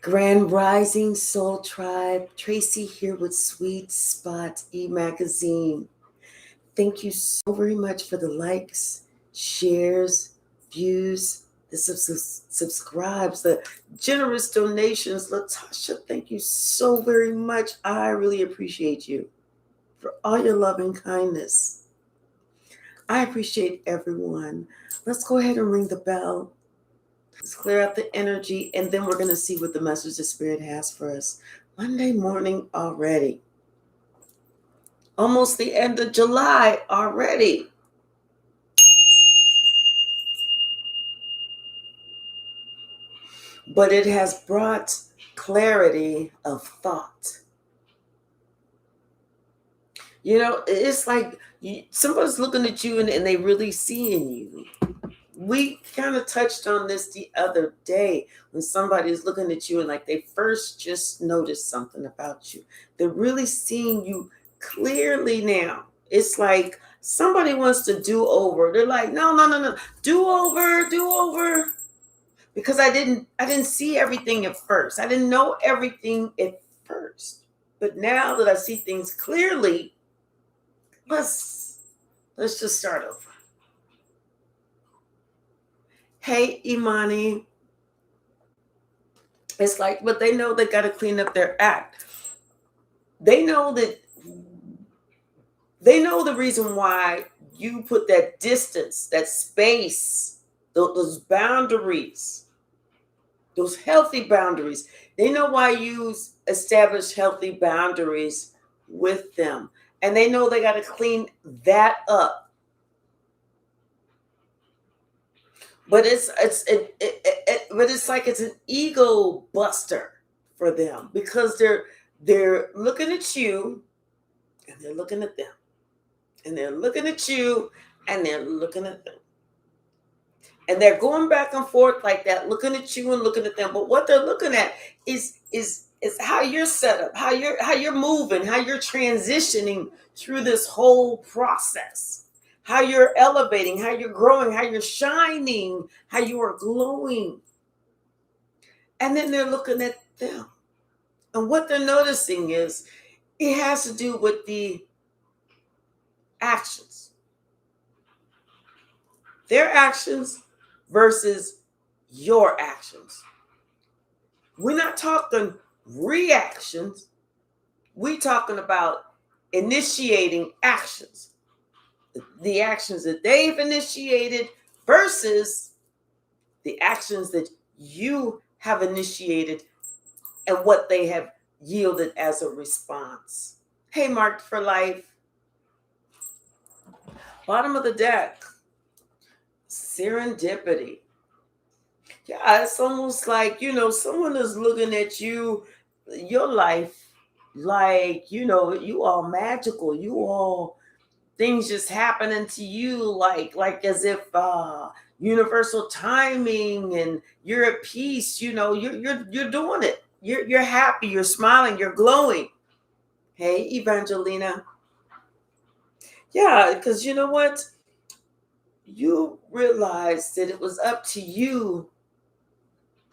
Grand Rising Soul Tribe, Tracy here with Sweet Spot e-magazine. Thank you so very much for the likes, shares, views, the subscribes, the generous donations. Latasha, thank you so very much. I really appreciate you for all your love and kindness. I appreciate everyone. Let's go ahead and ring the bell. Let's clear out the energy, and then we're going to see what the message the Spirit has for us. Monday morning already. Almost the end of July already. But it has brought clarity of thought. You know, it's like somebody's looking at you and they really seeing you. We kind of touched on this the other day when somebody is looking at you and like they first just noticed something about you. They're really seeing you clearly now. It's like somebody wants to do over. They're like, no. Do over. Because I didn't see everything at first. I didn't know everything at first. But now that I see things clearly, let's just start over. Hey, Imani. It's like, but they know they got to clean up their act. They know the reason why you put that distance, that space, those boundaries, those healthy boundaries. They know why you establish healthy boundaries with them. And they know they got to clean that up. But it's like it's an ego buster for them because they're looking at you and they're looking at them. And they're looking at you and they're looking at them. And they're going back and forth like that, looking at you and looking at them. But what they're looking at is how you're set up, how you're moving, how you're transitioning through this whole process. How you're elevating, how you're growing, how you're shining, how you are glowing. And then they're looking at them. And what they're noticing is it has to do with the actions. Their actions versus your actions. We're not talking reactions. We're talking about initiating actions. The actions that they've initiated versus the actions that you have initiated and what they have yielded as a response. Hey, Marked for Life. Bottom of the deck. Serendipity. Yeah, it's almost like, someone is looking at you, your life, like, you all magical. You all things just happening to you like as if universal timing and you're at peace, you're doing it. You're happy, you're smiling, you're glowing. Hey, Evangelina. Yeah, because you know what? You realized that it was up to you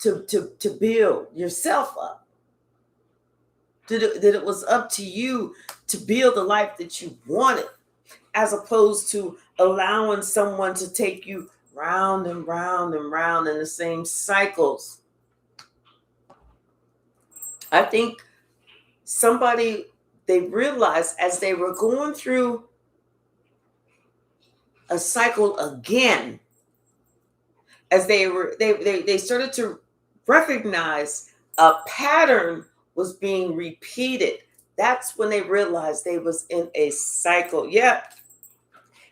to build yourself up. That it was up to you to build the life that you wanted, as opposed to allowing someone to take you round and round and round in the same cycles. I think they realized as they were going through a cycle again, as they started to recognize a pattern was being repeated. That's when they realized they was in a cycle. Yeah.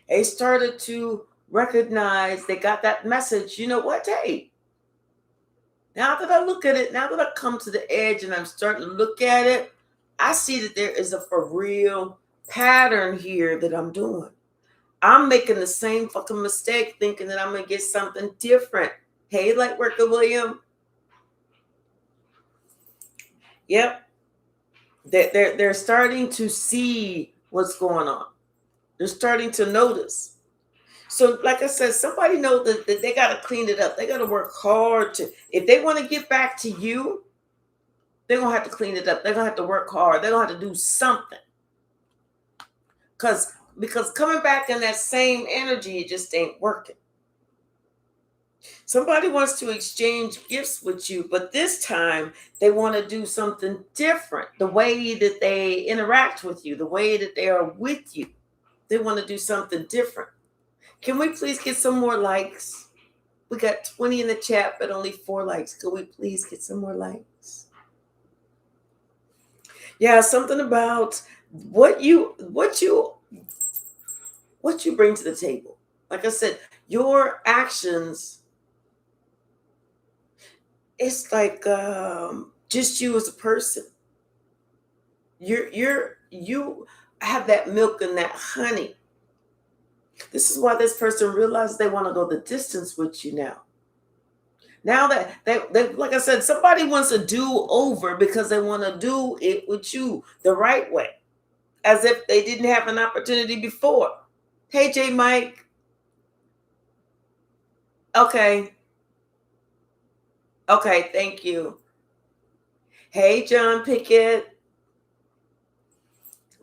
They started to recognize, they got that message. You know what? Hey, now that I look at it, now that I come to the edge and I'm starting to look at it, I see that there is a for real pattern here that I'm doing. I'm making the same fucking mistake thinking that I'm going to get something different. Hey, Lightworker William. Yep. They're starting to see what's going on. They're starting to notice. So, like I said, somebody knows that they got to clean it up. They got to work hard if they want to get back to you, They're going to have to clean it up. They're going to have to work hard. They're going to have to do something. Because coming back in that same energy, it just ain't working. Somebody wants to exchange gifts with you, but this time they want to do something different. The way that they interact with you, the way that they are with you, they want to do something different. Can we please get some more likes? We got 20 in the chat, but only 4 likes. Could we please get some more likes? Yeah, something about what you bring to the table. Like I said, your actions, it's like just you as a person. You have that milk and that honey. This is why this person realizes they want to go the distance with you now. Now that they like I said, somebody wants to do over because they want to do it with you the right way, as if they didn't have an opportunity before. Hey, J. Mike. Okay, thank you. Hey, John Pickett.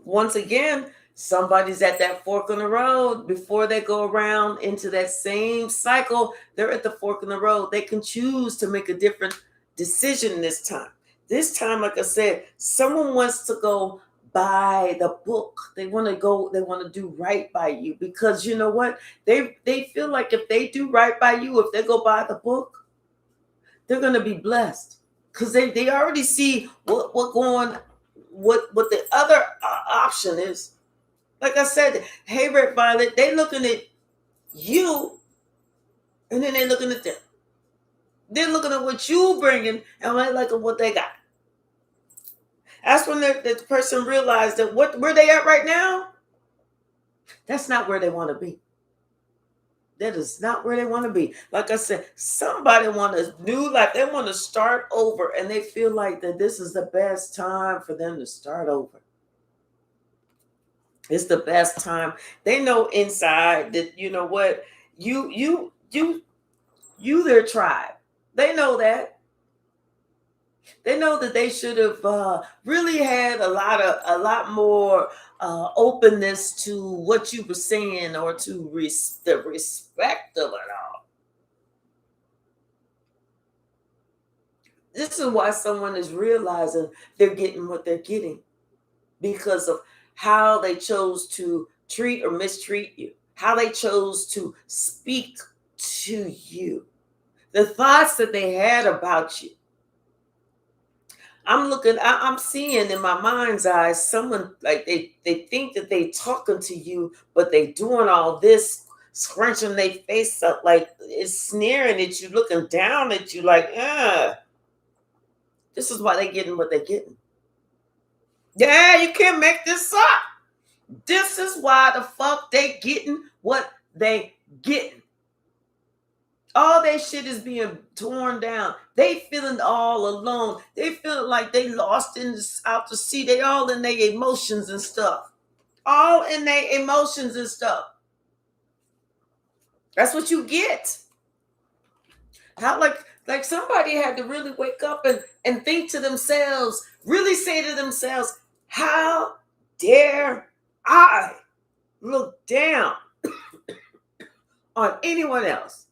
Once again, somebody's at that fork in the road. Before they go around into that same cycle, they're at the fork in the road. They can choose to make a different decision this time. This time, like I said, someone wants to go by the book. They want to do right by you, because you know what? They feel like if they do right by you, if they go by the book, they're going to be blessed, because they already see what the other option is. Like I said, hey, Red Violet, they looking at you, and then they looking at them. They're looking at what you bringing, and they like what they got. That's when the person realized that where they at right now, that's not where they want to be. That is not where they want to be. Like I said, somebody want a new life. They want to start over, and they feel like that this is the best time for them to start over. It's the best time. They know inside that, you know what, you their tribe. They know that. They know that they should have really had a lot more openness to what you were saying, or to the respect of it all. This is why someone is realizing they're getting what they're getting, because of how they chose to treat or mistreat you, how they chose to speak to you, the thoughts that they had about you. I'm seeing in my mind's eye someone like they think that they talking to you, but they doing all this, scrunching their face up, like it's sneering at you, looking down at you, like, this is why they getting what they're getting. Yeah, you can't make this up. This is why the fuck they getting what they getting. All their shit is being torn down. They feeling all alone. They feeling like they lost out to sea. They all in their emotions and stuff. All in their emotions and stuff. That's what you get. How like somebody had to really wake up and think to themselves, really say to themselves, how dare I look down on anyone else?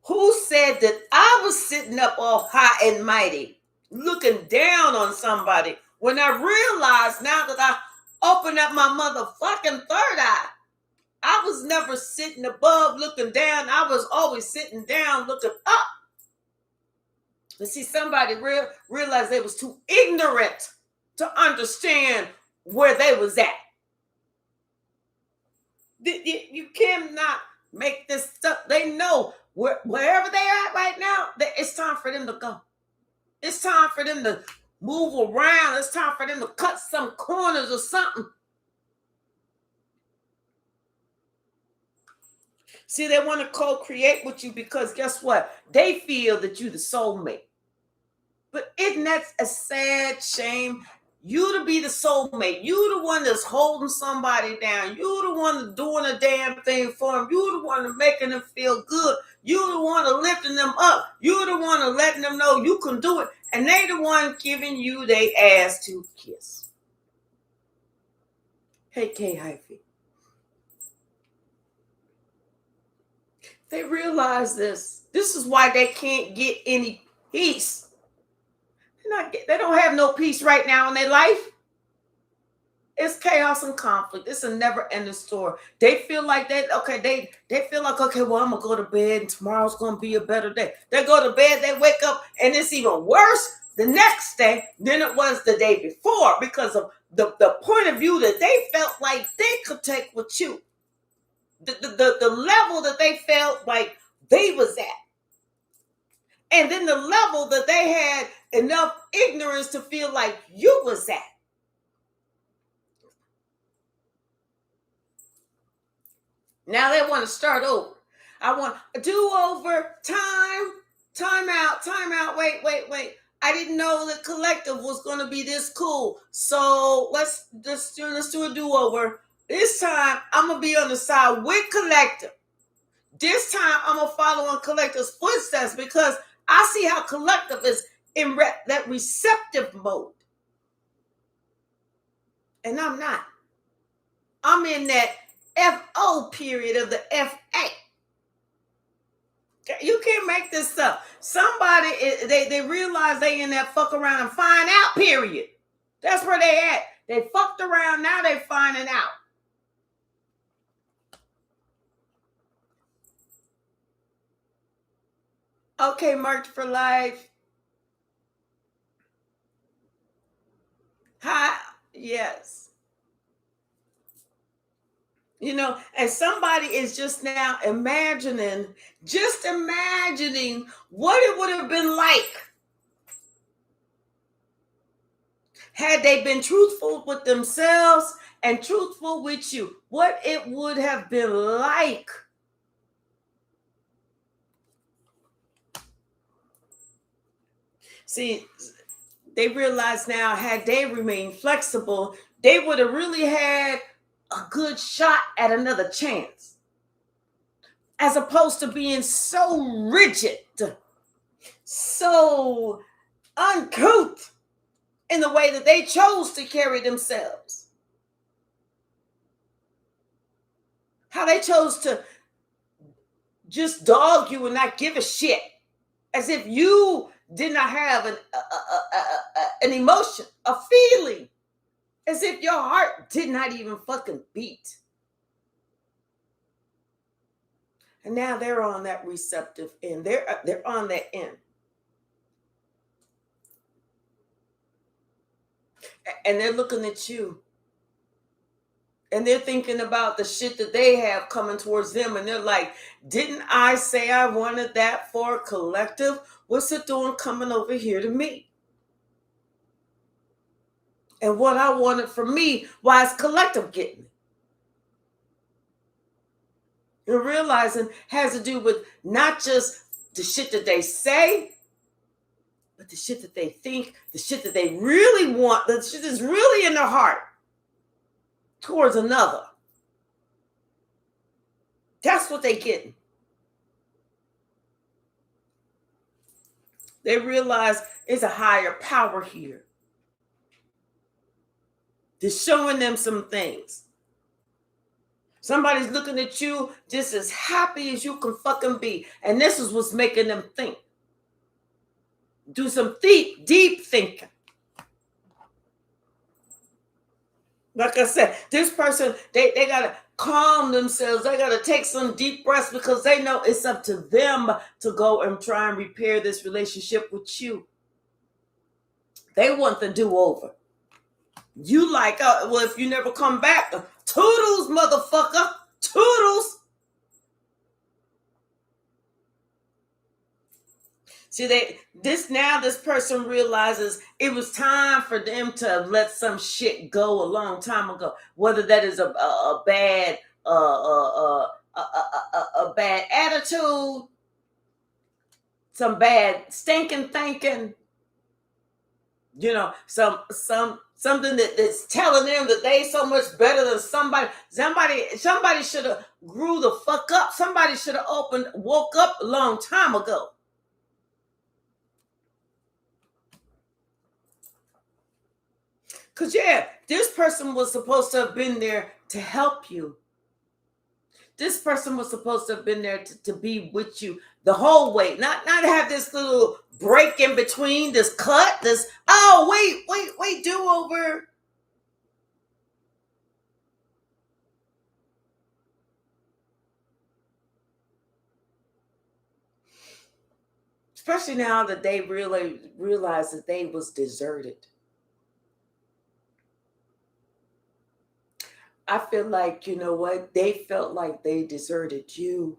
Who said that I was sitting up all high and mighty, looking down on somebody, when I realized now that I opened up my motherfucking third eye, I was never sitting above looking down. I was always sitting down looking up. But see, somebody realized they was too ignorant to understand where they was at. You cannot make this stuff. They know wherever they are at right now, it's time for them to go. It's time for them to move around. It's time for them to cut some corners or something. See, they want to co-create with you because guess what? They feel that you're the soulmate. But isn't that a sad shame? You to be the soulmate. You the one that's holding somebody down. You the one that's doing a damn thing for them. You the one that's making them feel good. You the one that's lifting them up. You the one that's letting them know you can do it. And they the one giving you they ass to kiss. Hey, Hypsee. They realize this. This is why they can't get any peace. They don't have no peace right now in their life. It's chaos and conflict. It's a never-ending story. They feel like they feel like, okay, well, I'm gonna go to bed and tomorrow's gonna be a better day. They go to bed, they wake up, and it's even worse the next day than it was the day before because of the point of view that they felt like they could take with you. The level that they felt like they was at. And then the level that they had enough ignorance to feel like you was at. Now they want to start over. I want a do-over, time out, wait. I didn't know the collective was going to be this cool. So let's do a do-over. This time, I'm going to be on the side with collective. This time, I'm going to follow in collective's footsteps because I see how collective is in that receptive mode. And I'm not. I'm in that FO period of the FA. You can't make this up. Somebody, they realize they in that fuck around and find out period. That's where they at. They fucked around, now they finding out. Okay, Merch for Life. Hi, yes. You know, and somebody is just now imagining what it would have been like had they been truthful with themselves and truthful with you. What it would have been like. See, they realize now, had they remained flexible, they would have really had a good shot at another chance. As opposed to being so rigid, so uncouth in the way that they chose to carry themselves. How they chose to just dog you and not give a shit. As if you did not have an emotion, a feeling. As if your heart did not even fucking beat. And now they're on that receptive end. They're on that end. And they're looking at you. And they're thinking about the shit that they have coming towards them. And they're like, didn't I say I wanted that for a collective? What's it doing coming over here to me? And what I wanted for me, why is collective getting it? And realizing has to do with not just the shit that they say, but the shit that they think, the shit that they really want, the shit that's really in their heart towards another. That's what they getting. They realize it's a higher power here. They're showing them some things. Somebody's looking at you just as happy as you can fucking be. And this is what's making them think. Do some deep thinking. Like I said, this person, they got to calm themselves. They got to take some deep breaths because they know it's up to them to go and try and repair this relationship with you. They want the do-over. You like, well, if you never come back, toodles, motherfucker, toodles. See, this person realizes it was time for them to let some shit go a long time ago. Whether that is a bad a bad attitude, some bad stinking thinking, you know, something that's telling them that they so much better than somebody. Somebody should have grew the fuck up. Somebody should have woke up a long time ago. Because, yeah, this person was supposed to have been there to help you. This person was supposed to have been there to be with you the whole way. Not have this little break in between, this cut, this, oh, wait, do over. Especially now that they really realized that they was deserted. I feel like, you know what? They felt like they deserted you.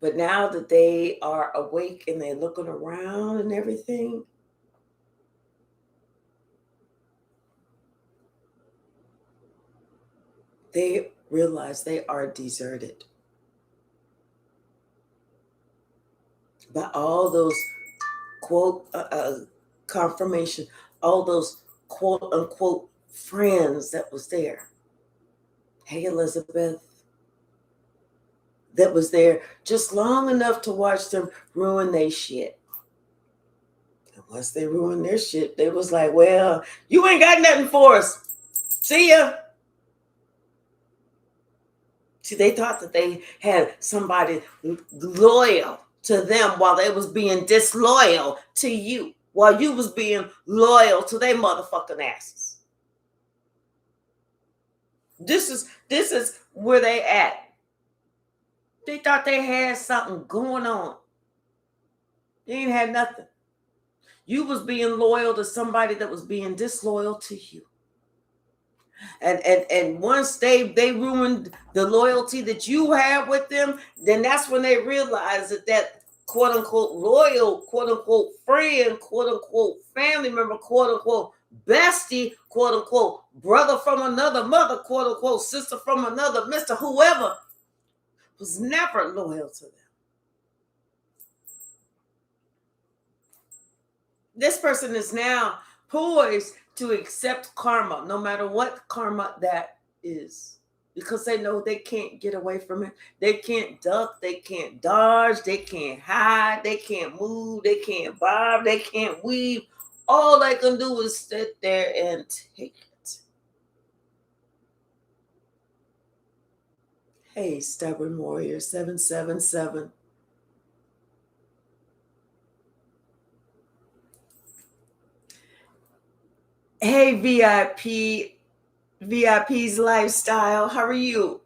But now that they are awake and they're looking around and everything, they realize they are deserted by all those quote confirmation, all those quote unquote friends that was there. Hey, Elizabeth, that was there just long enough to watch them ruin their shit. And once they ruined their shit, they was like, well, you ain't got nothing for us. See ya. See, they thought that they had somebody loyal to them while they was being disloyal to you, while you was being loyal to their motherfucking asses. This is where they at. They thought they had something going on. They ain't had nothing. You was being loyal to somebody that was being disloyal to you. And once they ruined the loyalty that you had with them, then that's when they realized that quote unquote loyal, quote unquote friend, quote unquote family member, quote unquote bestie, quote unquote brother from another mother, quote unquote sister from another Mr. Whoever, was never loyal to them. This person is now poised to accept karma, no matter what karma that is, because they know they can't get away from it. They can't duck, they can't dodge, they can't hide, they can't move, they can't bob, they can't weave. All they can do is sit there and take it. Hey, Stubborn Warrior 777. Hey, VIP's Lifestyle. How are you?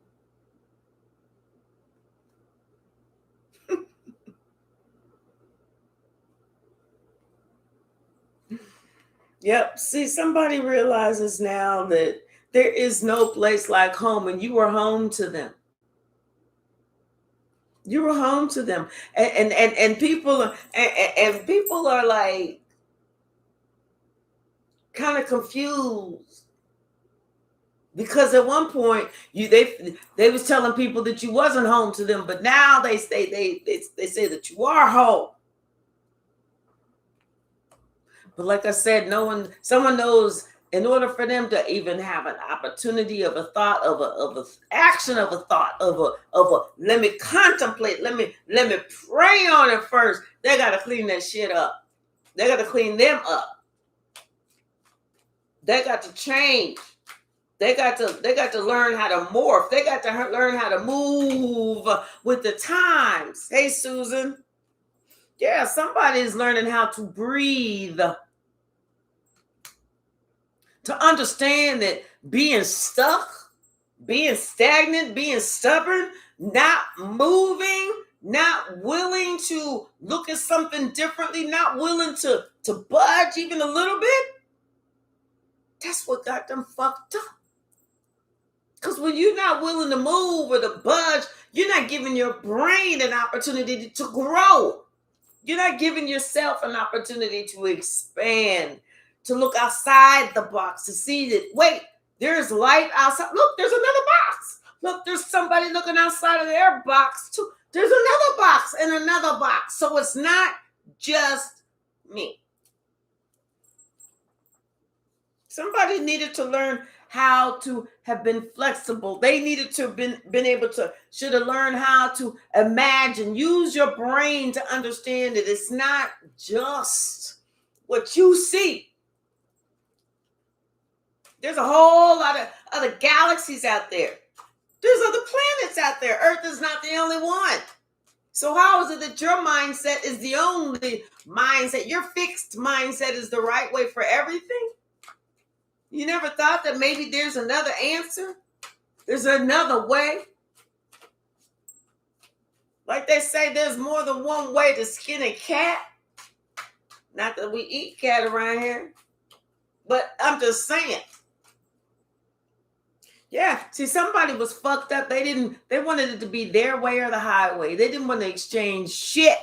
Yep. See, somebody realizes now that there is no place like home, and you were home to them. You were home to them, and people and people are like kind of confused, because at one point they was telling people that you wasn't home to them, but now they say that you are home. But like I said, someone knows, in order for them to even have an opportunity of a thought, of a action, of a thought, of a let me contemplate, let me pray on it first. They got to clean that shit up. They got to clean them up. They got to change. They got to learn how to morph. They got to learn how to move with the times. Hey, Susan. Yeah, somebody is learning how to breathe. To understand that being stuck, being stagnant, being stubborn, not moving, not willing to look at something differently, not willing to budge even a little bit, that's what got them fucked up. Because when you're not willing to move or to budge, you're not giving your brain an opportunity to grow. You're not giving yourself an opportunity to expand, to look outside the box, to see that, wait, there's light outside. Look, there's another box. Look, there's somebody looking outside of their box too. There's another box and another box. So it's not just me. Somebody needed to learn how to have been flexible. They needed to have been able to, should have learned how to imagine, use your brain to understand that it's not just what you see. There's a whole lot of other galaxies out there. There's other planets out there. Earth is not the only one. So how is it that your mindset is the only mindset? Your fixed mindset is the right way for everything? You never thought that maybe there's another answer? There's another way? Like they say, there's more than one way to skin a cat. Not that we eat cat around here, but I'm just saying. Yeah, see, somebody was fucked up. They wanted it to be their way or the highway. They didn't want to exchange shit.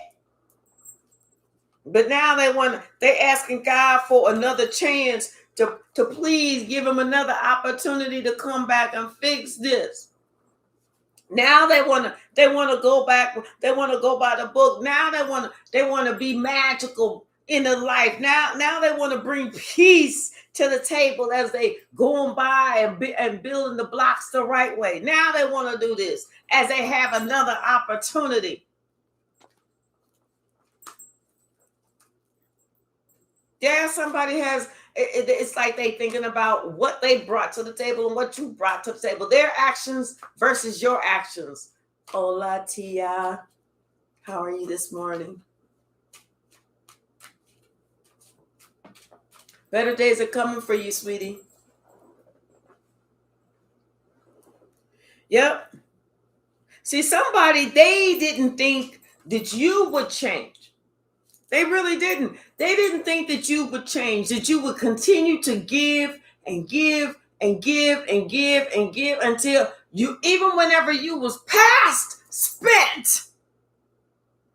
But now they asking God for another chance to please give them another opportunity to come back and fix this. Now they want to go back. They want to go by the book. Now they want to be magical in their life. Now they want to bring peace to the table as they going by and building the blocks the right way. Now they want to do this as they have another opportunity. Yeah, somebody has. It's like they thinking about what they brought to the table and what you brought to the table. Their actions versus your actions. Hola, Tia. How are you this morning? Better days are coming for you, sweetie. Yep. See, they didn't think that you would change. They really didn't. They didn't think that you would change, that you would continue to give and give and give and give and give until you, even whenever you was past spent,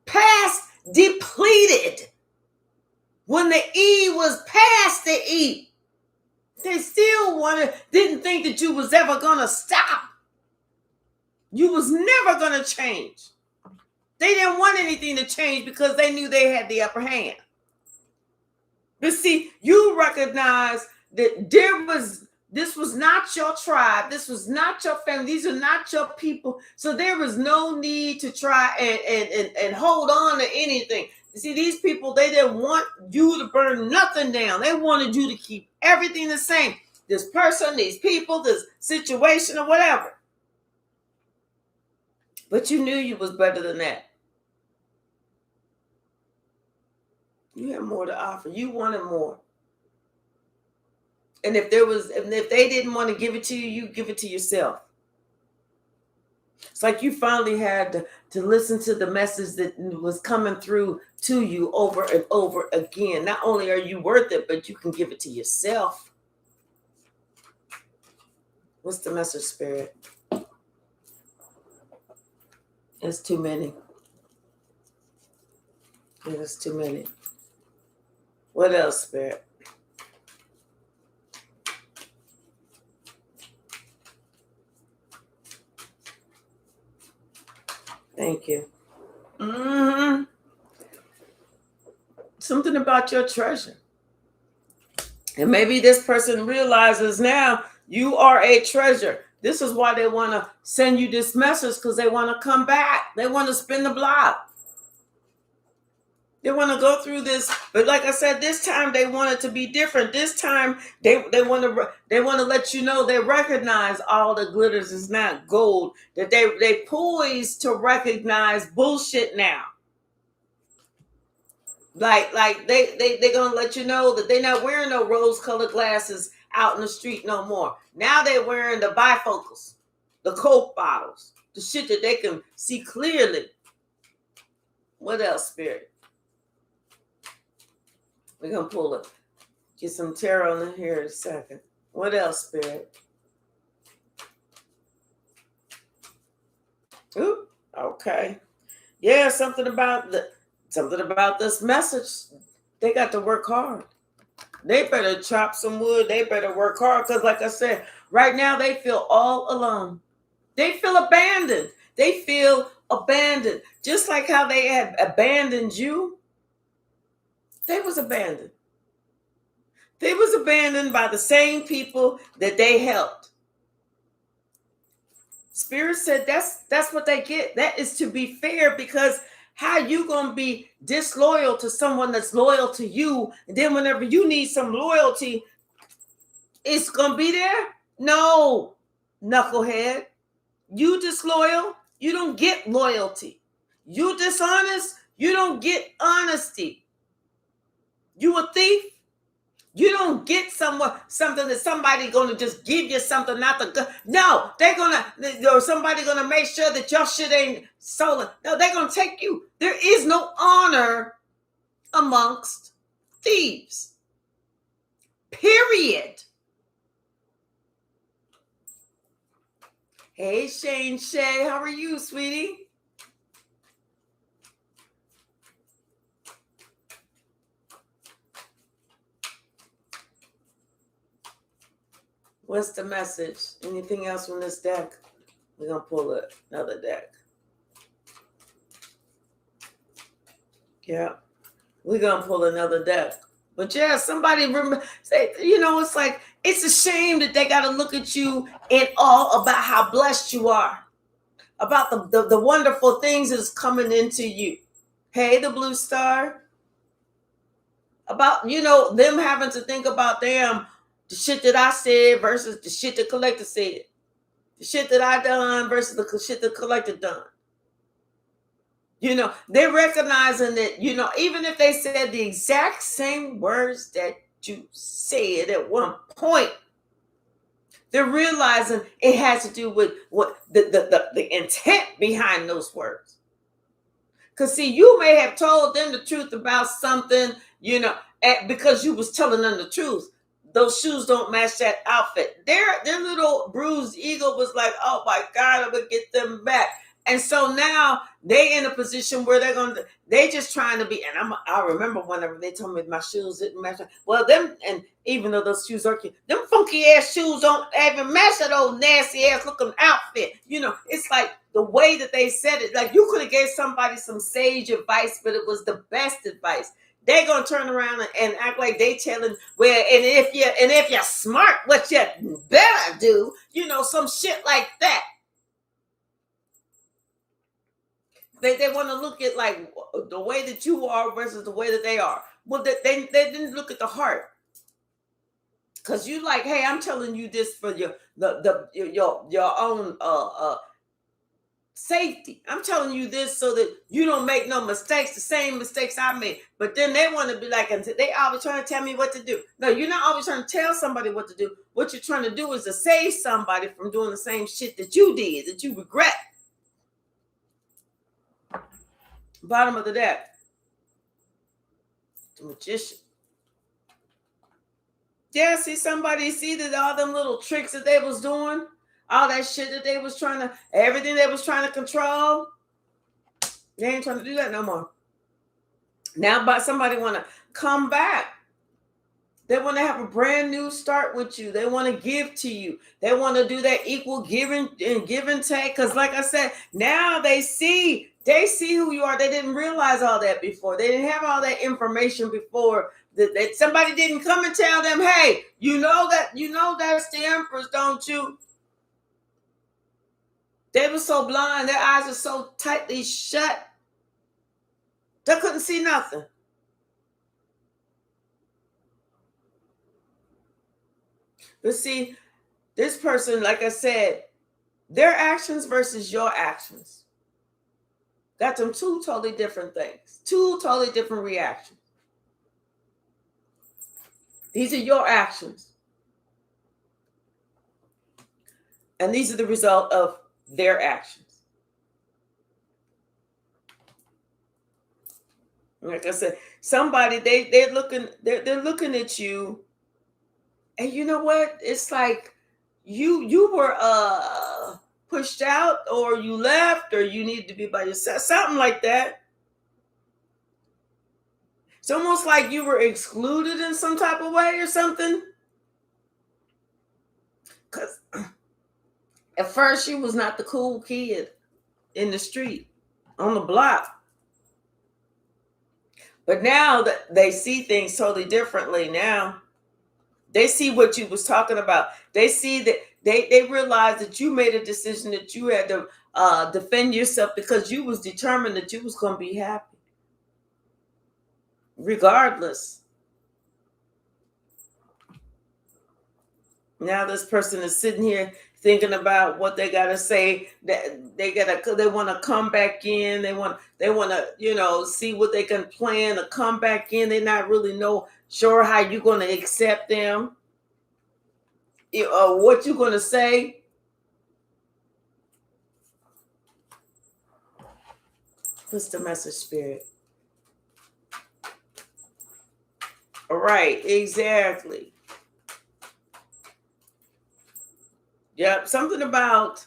past depleted, when the E was past the E, they still didn't think that you was ever going to stop. You was never going to change. They didn't want anything to change because they knew they had the upper hand. But see, you recognize that this was not your tribe. This was not your family. These are not your people. So there was no need to try and hold on to anything. You see, these people, they didn't want you to burn nothing down. They wanted you to keep everything the same. This person, these people, this situation, or whatever. But you knew you was better than that. You had more to offer. You wanted more. And if they didn't want to give it to you, you give it to yourself. It's like you finally had to listen to the message that was coming through to you over and over again. Not only are you worth it, but you can give it to yourself. What's the message, Spirit? It's too many. It is too many. What else, Spirit? Thank you. Mm-hmm. Something about your treasure. And maybe this person realizes now you are a treasure. This is why they want to send you this message, because they want to come back. They want to spin the block. They want to go through this, but like I said, this time they want it to be different. This time they want to let you know they recognize all the glitters is not gold. That they poised to recognize bullshit now. Like they're gonna let you know that they're not wearing no rose-colored glasses out in the street no more. Now they're wearing the bifocals, the Coke bottles, the shit that they can see clearly. What else, Spirit? We're going to get some tarot in here in a second. What else, Spirit? Ooh, okay. Yeah, something about this message. They got to work hard. They better chop some wood. They better work hard because, like I said, right now they feel all alone. They feel abandoned. They feel abandoned. Just like how they had abandoned you. They was abandoned. They was abandoned by the same people that they helped. Spirit said that's what they get. That is to be fair, because how you going to be disloyal to someone that's loyal to you, and then whenever you need some loyalty, it's going to be there? No, knucklehead. You disloyal, you don't get loyalty. You dishonest, you don't get honesty. You a thief, you don't get something that somebody going to just give you something, not the no, they're going to, or somebody going to make sure that your shit ain't stolen. No, they're going to take you. There is no honor amongst thieves. Period. Hey, Shane Shay, how are you, sweetie? What's the message? Anything else from this deck? We're going to pull another deck. Yeah, we're going to pull another deck. But yeah, somebody say, it's like, it's a shame that they got to look at you in awe about how blessed you are, about the wonderful things that's coming into you. Hey, the blue star. About, them having to think about, damn, the shit that I said versus the shit the collector said. The shit that I done versus the shit the collector done. They're recognizing that, even if they said the exact same words that you said at one point, they're realizing it has to do with what the intent behind those words. Because, see, you may have told them the truth about something, because you was telling them the truth. Those shoes don't match that outfit. Their little bruised ego was like, oh, my God, I'm going to get them back. And so now they in a position where they just trying to be, and I remember whenever they told me my shoes didn't match. Well, and even though those shoes are cute, them funky ass shoes don't even match that old nasty ass looking outfit. It's like the way that they said it, like you could have gave somebody some sage advice, but it was the best advice. They're gonna turn around and act like they telling, well, and if you're smart, what you better do, some shit like that. They want to look at like the way that you are versus the way that they are. Well, they didn't look at the heart, because you like, hey, I'm telling you this for your own safety. I'm telling you this so that you don't make no mistakes, the same mistakes I made. But then they want to be like, they always trying to tell me what to do. No, you're not always trying to tell somebody what to do. What you're trying to do is to save somebody from doing the same shit that you did, that you regret. Bottom of the deck. The Magician. Yeah, see that all them little tricks that they was doing, all that shit that they was everything they was trying to control, they ain't trying to do that no more. Now, somebody want to come back. They want to have a brand new start with you. They want to give to you. They want to do that equal giving and give and take. Because like I said, now they see who you are. They didn't realize all that before. They didn't have all that information before. That somebody didn't come and tell them, hey, that's the Empress, don't you? They were so blind. Their eyes were so tightly shut. They couldn't see nothing. But see, this person, like I said, their actions versus your actions got them two totally different things, two totally different reactions. These are your actions. And these are the result of their actions. Like I said, somebody, they're looking at you. And you know what? It's like you were pushed out, or you left, or you needed to be by yourself, something like that. It's almost like you were excluded in some type of way or something. Because at first you was not the cool kid in the street, on the block. But now that they see things totally differently now. They see what you was talking about. They see that they realize that you made a decision, that you had to defend yourself, because you was determined that you was going to be happy. Regardless. Now this person is sitting here thinking about what they gotta say. That they want to come back in. They want to see what they can plan to come back in. They're not really sure how you're gonna accept them, or what you're gonna say. What's the message, Spirit? All right, exactly. Yep, something about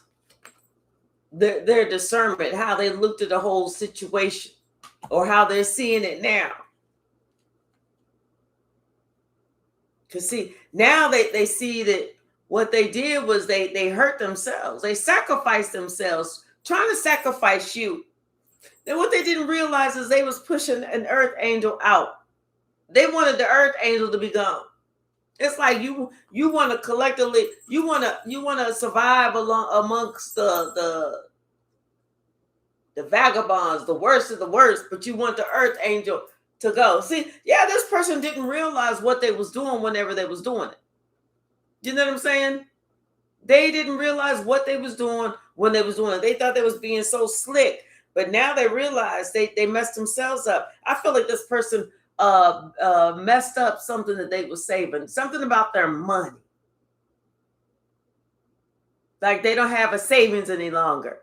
their discernment, how they looked at the whole situation, or how they're seeing it now. Because see, now they see that what they did was they hurt themselves. They sacrificed themselves, trying to sacrifice you. Then what they didn't realize is they was pushing an earth angel out. They wanted the earth angel to be gone. It's like you want to collectively, you want to survive amongst the vagabonds, the worst of the worst, but you want the earth angel to go. See, yeah, this person didn't realize what they was doing whenever they was doing it. You know what I'm saying? They didn't realize what they was doing when they was doing it. They thought they was being so slick, but now they realize they messed themselves up. I feel like this person messed up something that they were saving, something about their money. Like they don't have a savings any longer.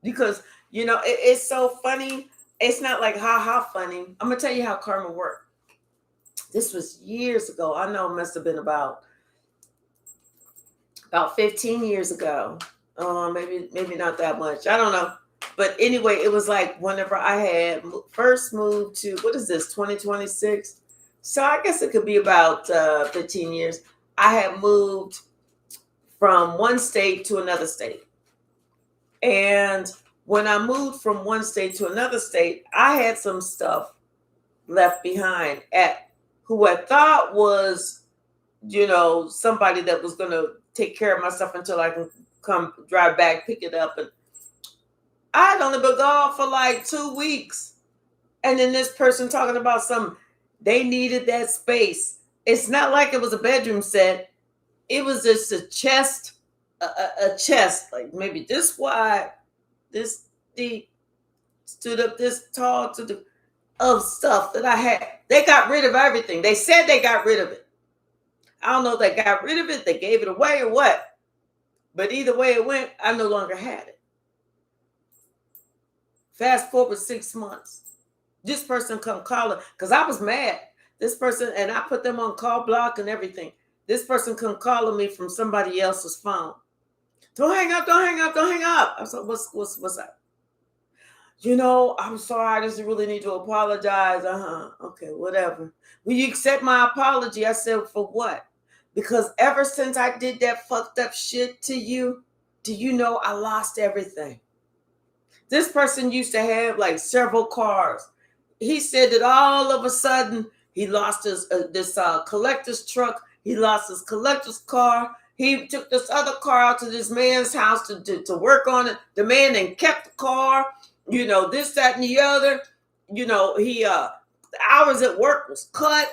Because, it's so funny. It's not like ha funny. I'm going to tell you how karma worked. This was years ago. I know it must have been about 15 years ago. Maybe not that much. I don't know. But anyway, it was like whenever I had first moved to, what is this, 2026? So I guess it could be about 15 years. I had moved from one state to another state. And when I moved from one state to another state, I had some stuff left behind at who I thought was, somebody that was going to take care of my stuff until I can come drive back, pick it up. And I'd only been gone for like 2 weeks. And then this person talking about they needed that space. It's not like it was a bedroom set. It was just a chest, a chest, like maybe this wide, this deep, stood up this tall of stuff that I had. They got rid of everything. They said they got rid of it. I don't know if they got rid of it, they gave it away or what. But either way it went, I no longer had it. Fast forward 6 months. This person come calling, because I was mad. This person, and I put them on call block and everything. This person come calling me from somebody else's phone. Don't hang up, don't hang up, don't hang up. I was like, what's up? I'm sorry, I just really need to apologize. Okay, whatever. Will you accept my apology? I said, for what? Because ever since I did that fucked up shit to you, do you know I lost everything? This person used to have like several cars. He said that all of a sudden he lost his collector's truck. He lost his collector's car. He took this other car out to this man's house to work on it. The man then kept the car, this, that, and the other. He the hours at work was cut.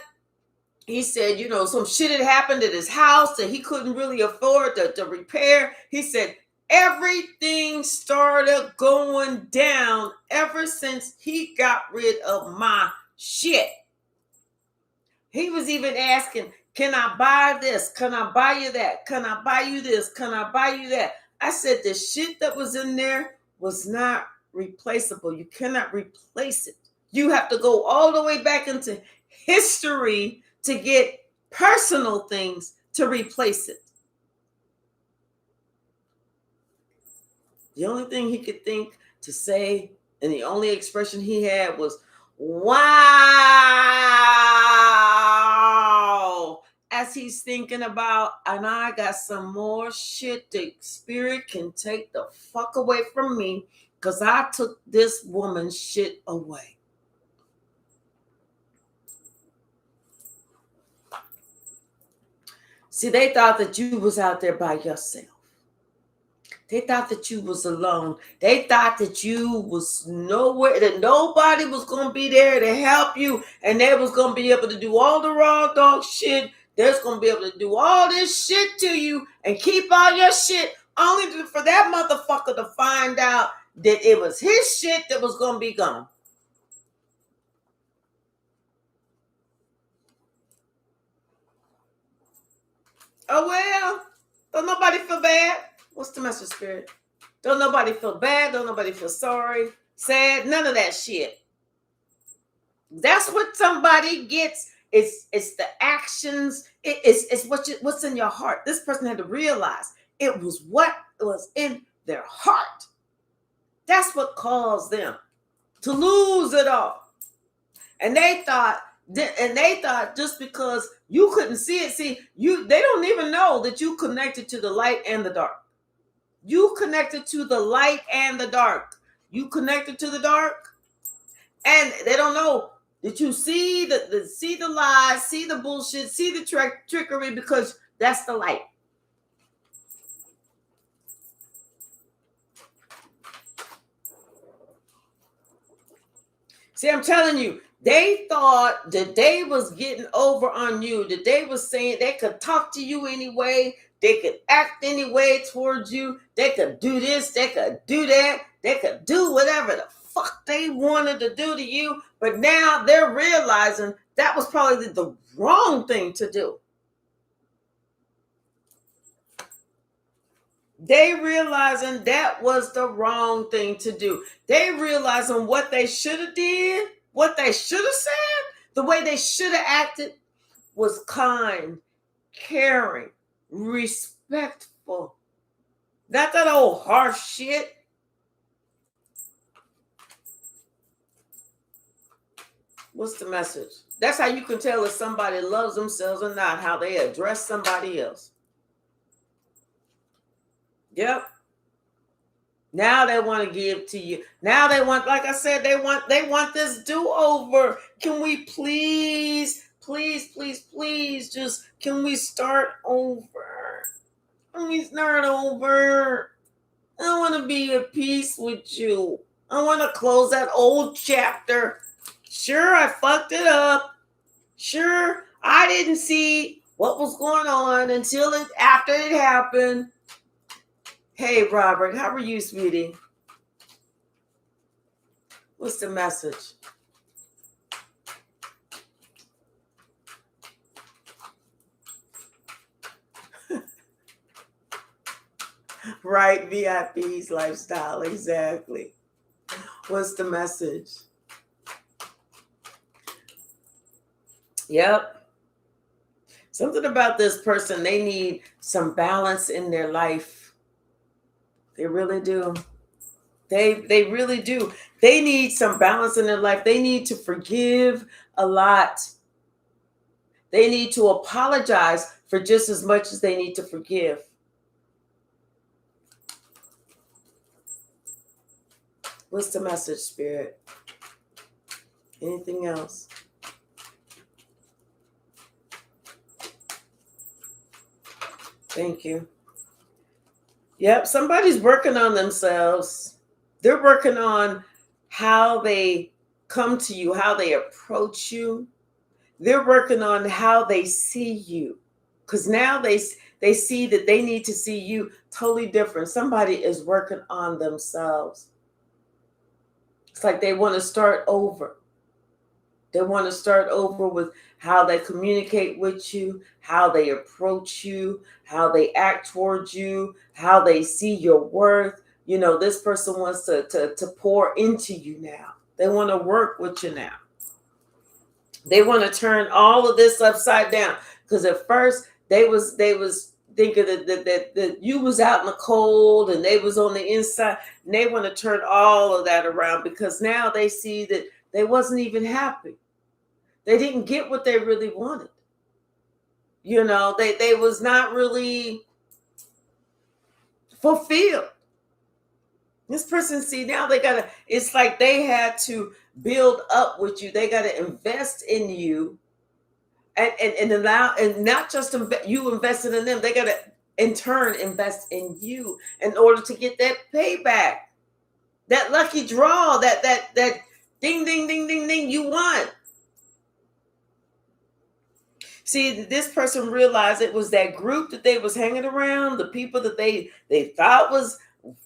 He said, some shit had happened at his house that he couldn't really afford to repair. He said, everything started going down ever since he got rid of my shit. He was even asking, can I buy this? Can I buy you that? Can I buy you this? Can I buy you that? I said the shit that was in there was not replaceable. You cannot replace it. You have to go all the way back into history to get personal things to replace it. The only thing he could think to say, and the only expression he had was, wow, as he's thinking about, and I got some more shit the spirit can take the fuck away from me because I took this woman's shit away. See, they thought that you was out there by yourself. They thought that you was alone. They thought that you was nowhere, that nobody was going to be there to help you, and they was going to be able to do all the raw dog shit There's going to be able to do all this shit to you and keep all your shit only for that motherfucker to find out that it was his shit that was going to be gone. Oh, well, don't nobody feel bad. What's the message, Spirit? Don't nobody feel bad. Don't nobody feel sorry, sad, none of that shit. That's what somebody gets. It's the actions. It's what's in your heart. This person had to realize it was what was in their heart. That's what caused them to lose it all. And they thought just because you couldn't see it, they don't even know that you connected to the light and the dark. You connected to the light and the dark. You connected to the dark, and they don't know that you see the lies, see the bullshit, see the trickery, because that's the light. See, I'm telling you, they thought that they was getting over on you, that they was saying they could talk to you anyway, they could act any way towards you, they could do this, they could do that, they could do whatever the fuck they wanted to do to you. But now they're realizing that was probably the wrong thing to do. They realizing that was the wrong thing to do. They realizing what they should have did, what they should have said, the way they should have acted was kind, caring, respectful. Not that old harsh shit. What's the message? That's how you can tell if somebody loves themselves or not, how they address somebody else. Yep. Now they want to give to you. Now they want, like I said, they want this do-over. Can we please, just, can we start over? Can we start over? I want to be at peace with you. I want to close that old chapter. Sure, I fucked it up. Sure, I didn't see what was going on until after it happened. Hey, Robert, how are you, sweetie? What's the message? Right, VIP's lifestyle, exactly. What's the message? Yep. Something about this person, they need some balance in their life. They really do. They really do. They need some balance in their life. They need to forgive a lot. They need to apologize for just as much as they need to forgive. What's the message, Spirit? Anything else? Thank you. Yep, somebody's working on themselves. They're working on how they come to you, how they approach you. They're working on how they see you. Because now they see that they need to see you totally different. Somebody is working on themselves. It's like they want to start over. They want to start over with how they communicate with you, how they approach you, how they act towards you, how they see your worth. You know, this person wants to pour into you now. They want to work with you now. They want to turn all of this upside down. Because at first they was thinking that you was out in the cold and they was on the inside. And they want to turn all of that around because now they see that they wasn't even happy. They didn't get what they really wanted. You know, they was not really fulfilled. This person, see, now it's like they had to build up with you. They got to invest in you and allow, and not just you invested in them. They got to, in turn, invest in you in order to get that payback, that lucky draw, that ding, ding, ding, ding, ding you want. See, this person realized it was that group that they was hanging around, the people that they thought was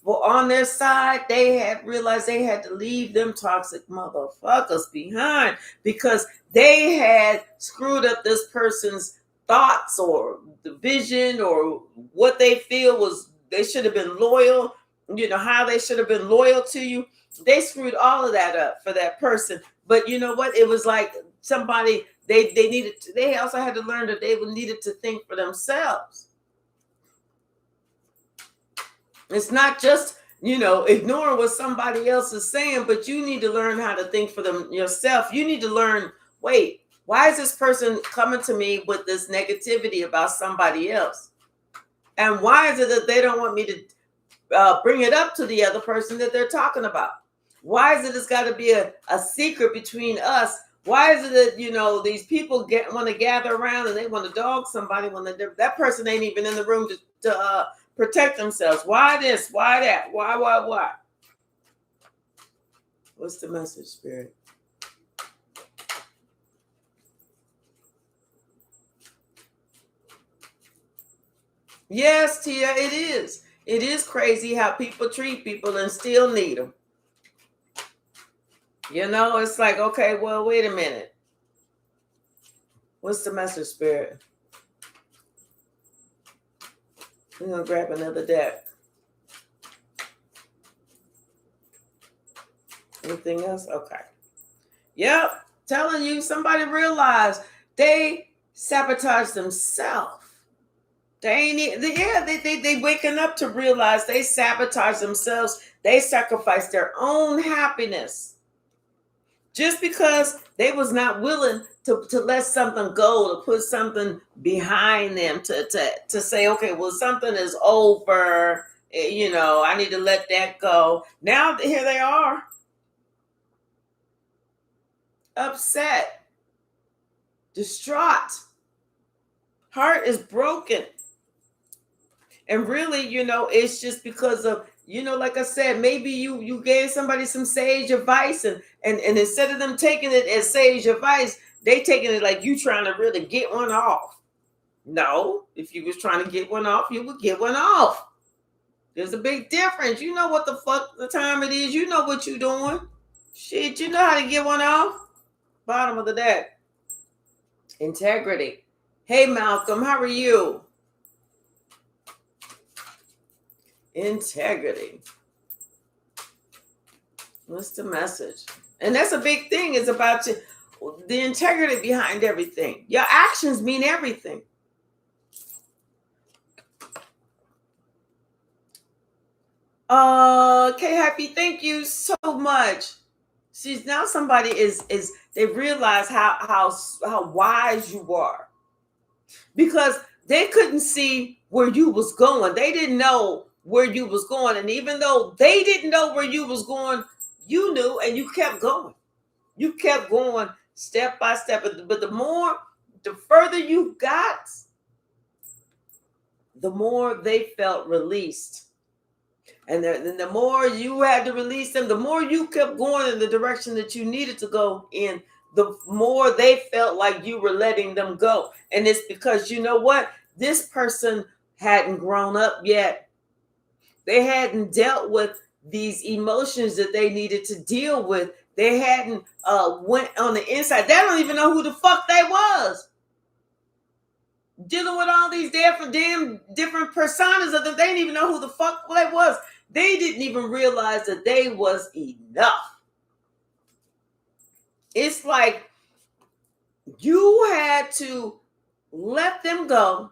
on their side. They had realized they had to leave them toxic motherfuckers behind because they had screwed up this person's thoughts or the vision or what they feel was they should have been loyal, how they should have been loyal to you. They screwed all of that up for that person. But you know what? It was like somebody they also had to learn that they needed to think for themselves. It's not just, ignoring what somebody else is saying, but you need to learn how to think for them yourself. You need to learn, wait, why is this person coming to me with this negativity about somebody else? And why is it that they don't want me to bring it up to the other person that they're talking about? Why is it it's got to be a secret between us? Why is it that, these people want to gather around and they want to dog somebody when that person ain't even in the room to protect themselves? Why this? Why that? Why? What's the message, Spirit? Yes, Tia, it is. It is crazy how people treat people and still need them. It's like, okay, well, wait a minute. What's the message, Spirit? We're going to grab another deck. Anything else? Okay. Yep. Telling you, somebody realized they sabotage themselves. They waking up to realize they sabotage themselves. They sacrifice their own happiness just because they was not willing to let something go, to put something behind them, to say, okay, well, something is over. I need to let that go. Now here they are, upset, distraught, heart is broken. And really, it's just because of, like I said, maybe you gave somebody some sage advice and instead of them taking it as sage advice, they taking it like you trying to really get one off. No, if you was trying to get one off, you would get one off. There's a big difference. You know what the fuck the time it is. You know what you're doing. Shit, you know how to get one off. Bottom of the deck. Integrity. Hey, Malcolm, how are you? Integrity. What's the message? And that's a big thing. It's about the integrity behind everything. Your actions mean everything. Okay, Happy, thank you so much. See, now somebody is they realize how wise you are, because they couldn't see where you was going. They didn't know where you was going, and even though they didn't know where you was going, you knew, and you kept going. You kept going step by step. But the further you got, the more they felt released. And the more you had to release them, the more you kept going in the direction that you needed to go in, the more they felt like you were letting them go. And it's because, you know what? This person hadn't grown up yet. They hadn't dealt with these emotions that they needed to deal with. They hadn't went on the inside. They don't even know who the fuck they was. Dealing with all these different personas of them. They didn't even know who the fuck they was. They didn't even realize that they was enough. It's like you had to let them go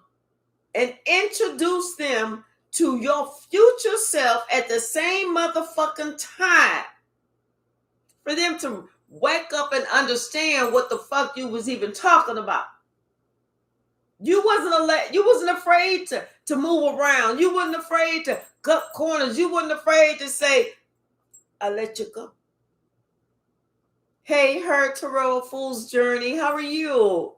and introduce them to your future self at the same motherfucking time for them to wake up and understand what the fuck you was even talking about. You wasn't afraid to move around. You wasn't afraid to cut corners. You wasn't afraid to say, I let you go. Hey, her Tarot Fool's Journey. How are you?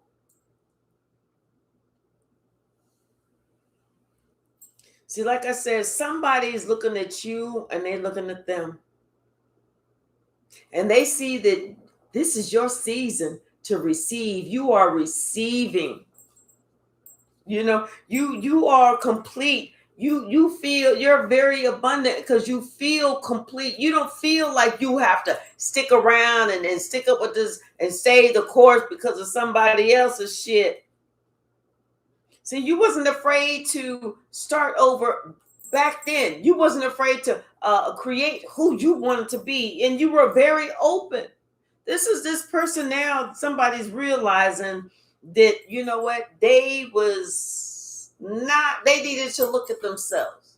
See, like I said, somebody's looking at you and they're looking at them. And they see that this is your season to receive. You are receiving. You know, you are complete. You feel you're very abundant because you feel complete. You don't feel like you have to stick around and stick up with this and stay the course because of somebody else's shit. See, you wasn't afraid to start over back then. You wasn't afraid to create who you wanted to be, and you were very open. This person now. Somebody's realizing that, you know what, they was not. They needed to look at themselves.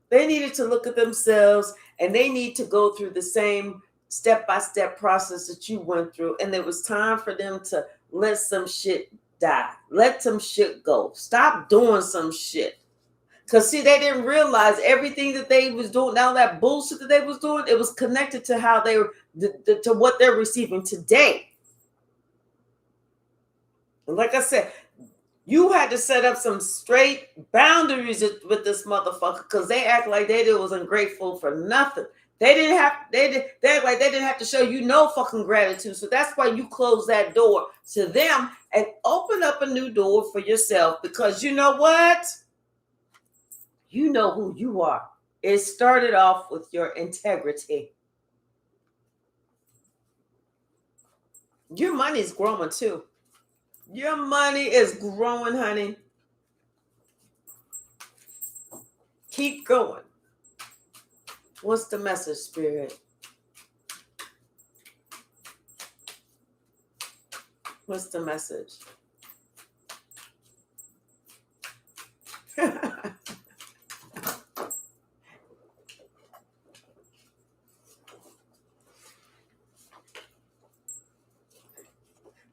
They needed to look at themselves, and they need to go through the same step-by-step process that you went through. And it was time for them to let some shit die. Let some shit go. Stop doing some shit. Because, see, they didn't realize everything that they was doing, all that bullshit that they was doing, it was connected to how they were, to what they're receiving today. And like I said, you had to set up some straight boundaries with this motherfucker because they act like they was ungrateful for nothing. They act like they didn't have to show you no fucking gratitude. So that's why you close that door to them and open up a new door for yourself, because you know what? You know who you are. It started off with your integrity. Your money's growing too. Your money is growing, honey. Keep going. What's the message, Spirit? What's the message?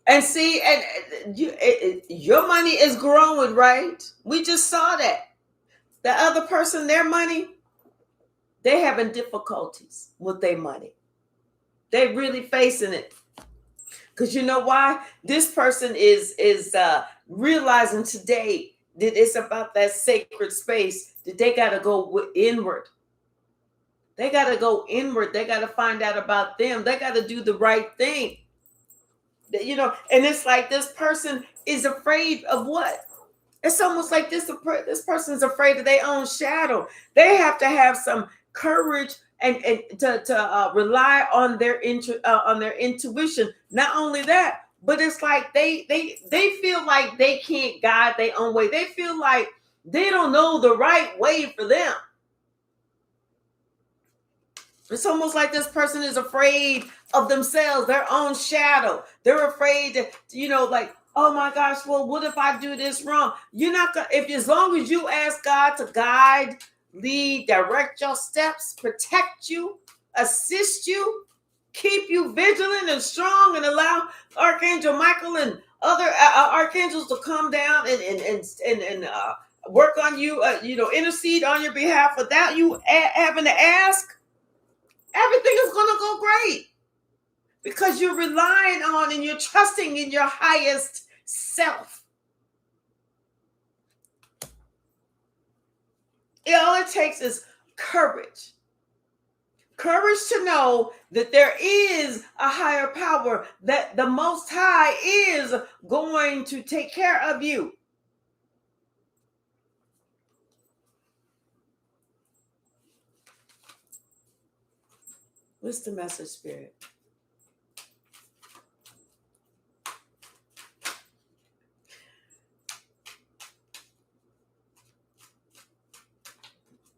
And see, and your money is growing, right? We just saw that. The other person, their money, they having difficulties with their money. They really facing it. Because you know why? This person is realizing today that it's about that sacred space, that they got to go inward. They got to go inward. They got to find out about them. They got to do the right thing. You know, and it's like this person is afraid of what? It's almost like this person is afraid of their own shadow. They have to have some courage and to rely on their intuition. Not only that, but it's like they feel like they can't guide their own way. They feel like they don't know the right way for them. It's almost like this person is afraid of themselves, their own shadow. They're afraid that, you know, like, oh my gosh, well, what if I do this wrong? You're not gonna, if as long as you ask God to guide, lead, direct your steps, protect you, assist you, keep you vigilant and strong, and allow Archangel Michael and other archangels to come down and work on you, you know, intercede on your behalf without you having to ask. Everything is going to go great because you're relying on and you're trusting in your highest self. All it takes is courage. Courage to know that there is a higher power, that the Most High is going to take care of you. What's the message, Spirit?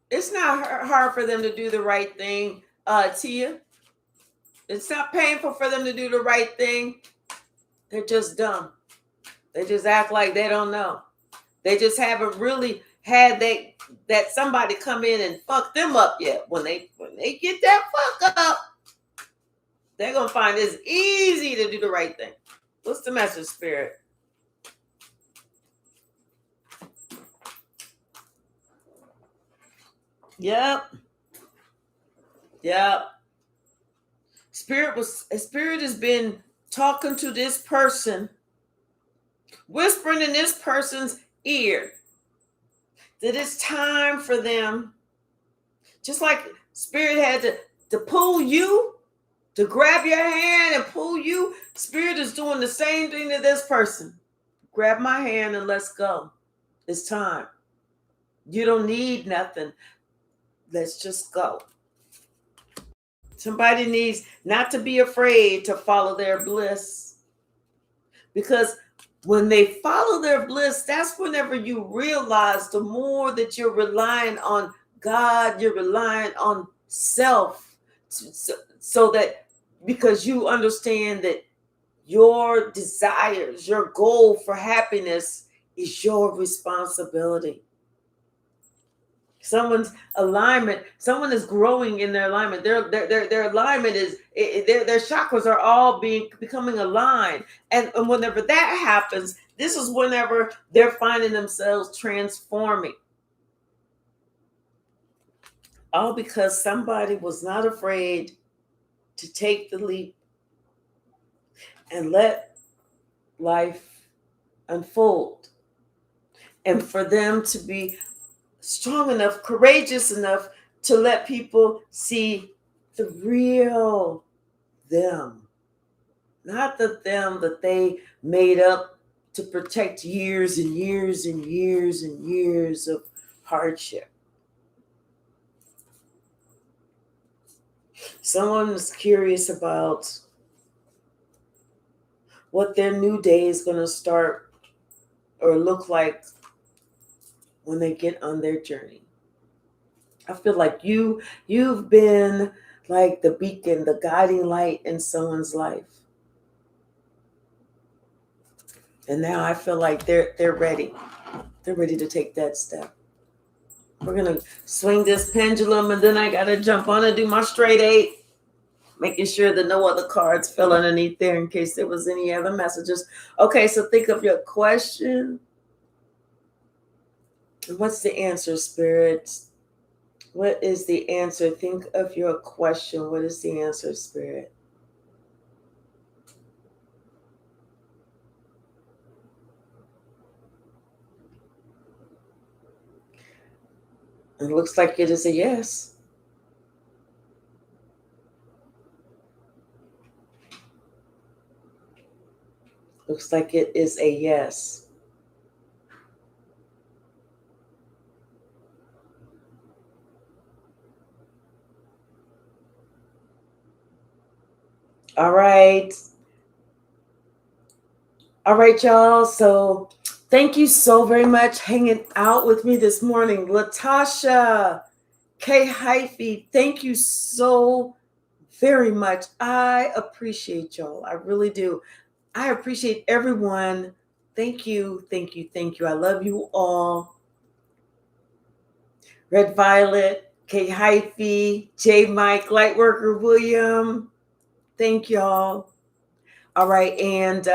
It's not hard for them to do the right thing, Tia. It's not painful for them to do the right thing. They're just dumb. They just act like they don't know. They just haven't really had that somebody come in and fuck them up yet. When they get that fuck up, they're gonna find it's easy to do the right thing. What's the message, Spirit? Yep. Spirit has been talking to this person, whispering in this person's ear that it's time for them, just like Spirit had to pull you, to grab your hand and pull you. Spirit is doing the same thing to this person. grab my hand and let's go. It's time. You don't need nothing. Let's just go. Somebody needs not to be afraid to follow their bliss. Because when they follow their bliss, that's whenever you realize the more that you're relying on God, you're relying on self. So that because you understand that your desires, your goal for happiness is your responsibility. Someone's alignment, someone is growing in their alignment. Their alignment is their chakras are all becoming aligned. And whenever that happens, this is whenever they're finding themselves transforming. All because somebody was not afraid to take the leap and let life unfold. And for them to be strong enough, courageous enough to let people see the real them, not the them that they made up to protect years and years and years and years of hardship. Someone is curious about what their new day is going to start or look like when they get on their journey. I feel like you've been like the beacon, the guiding light in someone's life. And now I feel like they're ready. They're ready to take that step. We're gonna swing this pendulum, and then I gotta jump on and do my straight 8, making sure that no other cards fell underneath there in case there was any other messages. Okay, so think of your question. What's the answer, Spirit? What is the answer? Think of your question. What is the answer, Spirit? It looks like it is a yes. Looks like it is a yes. All right. All right, y'all. So thank you so very much hanging out with me this morning. Latasha, K. Hypsee, thank you so very much. I appreciate y'all. I really do. I appreciate everyone. Thank you. Thank you. Thank you. I love you all. Red Violet, K. Hypsee, J. Mike, Lightworker William. Thank y'all. All right. And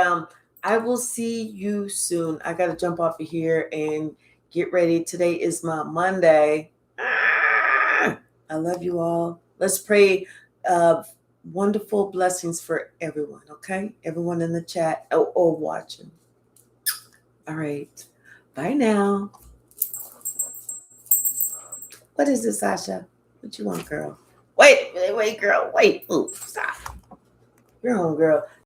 I will see you soon. I got to jump off of here and get ready. Today is my Monday. I love you all. Let's pray wonderful blessings for everyone, okay? Everyone in the chat or watching. All right. Bye now. What is this, Sasha? What you want, girl? Wait, girl. Wait. Ooh, stop. You're home, girl.